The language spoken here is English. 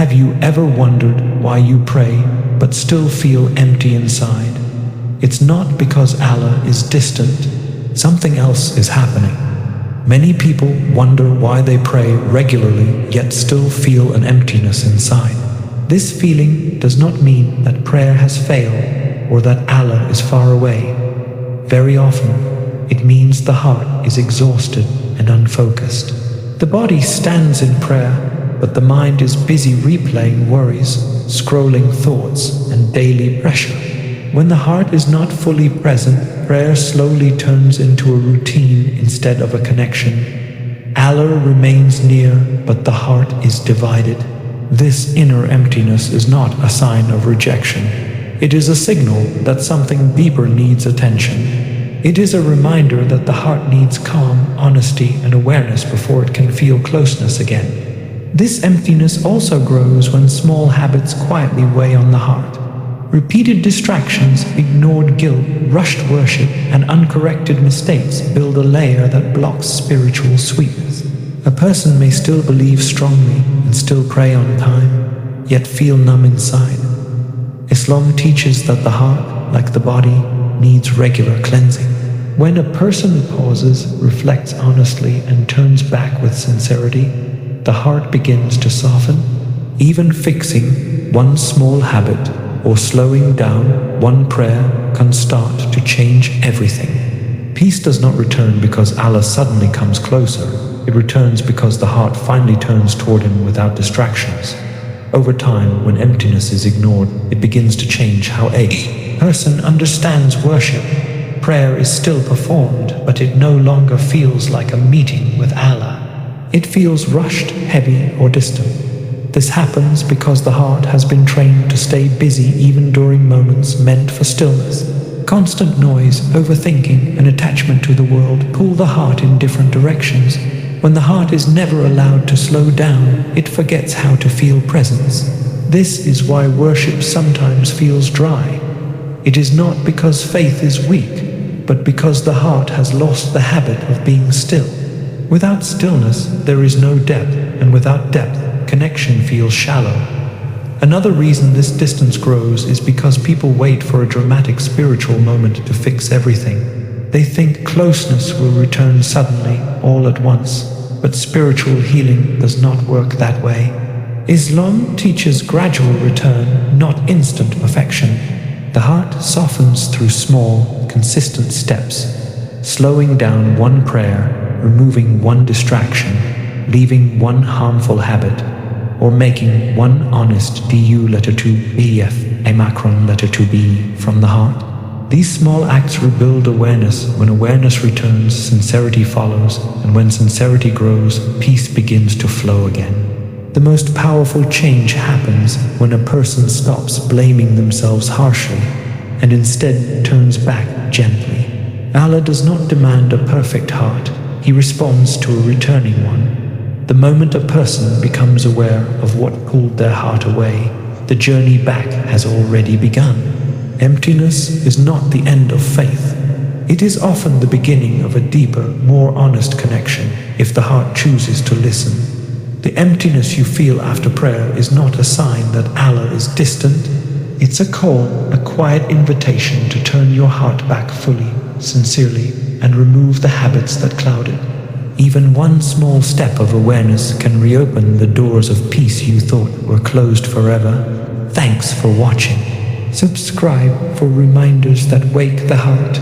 Have you ever wondered why you pray but still feel empty inside? It's not because Allah is distant. Something else is happening. Many people wonder why they pray regularly yet still feel an emptiness inside. This feeling does not mean that prayer has failed or that Allah is far away. Very often, it means the heart is exhausted and unfocused. The body stands in prayer, but the mind is busy replaying worries, scrolling thoughts, and daily pressure. When the heart is not fully present, prayer slowly turns into a routine instead of a connection. Allah remains near, but the heart is divided. This inner emptiness is not a sign of rejection. It is a signal that something deeper needs attention. It is a reminder that the heart needs calm, honesty, and awareness before it can feel closeness again. This emptiness also grows when small habits quietly weigh on the heart. Repeated distractions, ignored guilt, rushed worship, and uncorrected mistakes build a layer that blocks spiritual sweetness. A person may still believe strongly and still pray on time, yet feel numb inside. Islam teaches that the heart, like the body, needs regular cleansing. When a person pauses, reflects honestly, and turns back with sincerity, the heart begins to soften. Even fixing one small habit or slowing down one prayer can start to change everything. Peace does not return because Allah suddenly comes closer. It returns because the heart finally turns toward Him without distractions. Over time, when emptiness is ignored, it begins to change how a person understands worship. Prayer is still performed, but it no longer feels like a meeting with Allah. It feels rushed, heavy, or distant. This happens because the heart has been trained to stay busy even during moments meant for stillness. Constant noise, overthinking, and attachment to the world pull the heart in different directions. When the heart is never allowed to slow down, it forgets how to feel presence. This is why worship sometimes feels dry. It is not because faith is weak, but because the heart has lost the habit of being still. Without stillness, there is no depth, and without depth, connection feels shallow. Another reason this distance grows is because people wait for a dramatic spiritual moment to fix everything. They think closeness will return suddenly, all at once. But spiritual healing does not work that way. Islam teaches gradual return, not instant perfection. The heart softens through small, consistent steps, slowing down one prayer, removing one distraction, leaving one harmful habit, or making one honest du letter to bf, a macron letter to b from the heart. These small acts rebuild awareness. When awareness returns, sincerity follows, and when sincerity grows, peace begins to flow again. The most powerful change happens when a person stops blaming themselves harshly and instead turns back gently. Allah does not demand a perfect heart. He responds to a returning one. The moment a person becomes aware of what pulled their heart away, the journey back has already begun. Emptiness is not the end of faith. It is often the beginning of a deeper, more honest connection if the heart chooses to listen. The emptiness you feel after prayer is not a sign that Allah is distant. It's a call, a quiet invitation to turn your heart back fully, sincerely, and remove the habits that cloud it. Even one small step of awareness can reopen the doors of peace you thought were closed forever. Thanks for watching. Subscribe for reminders that wake the heart.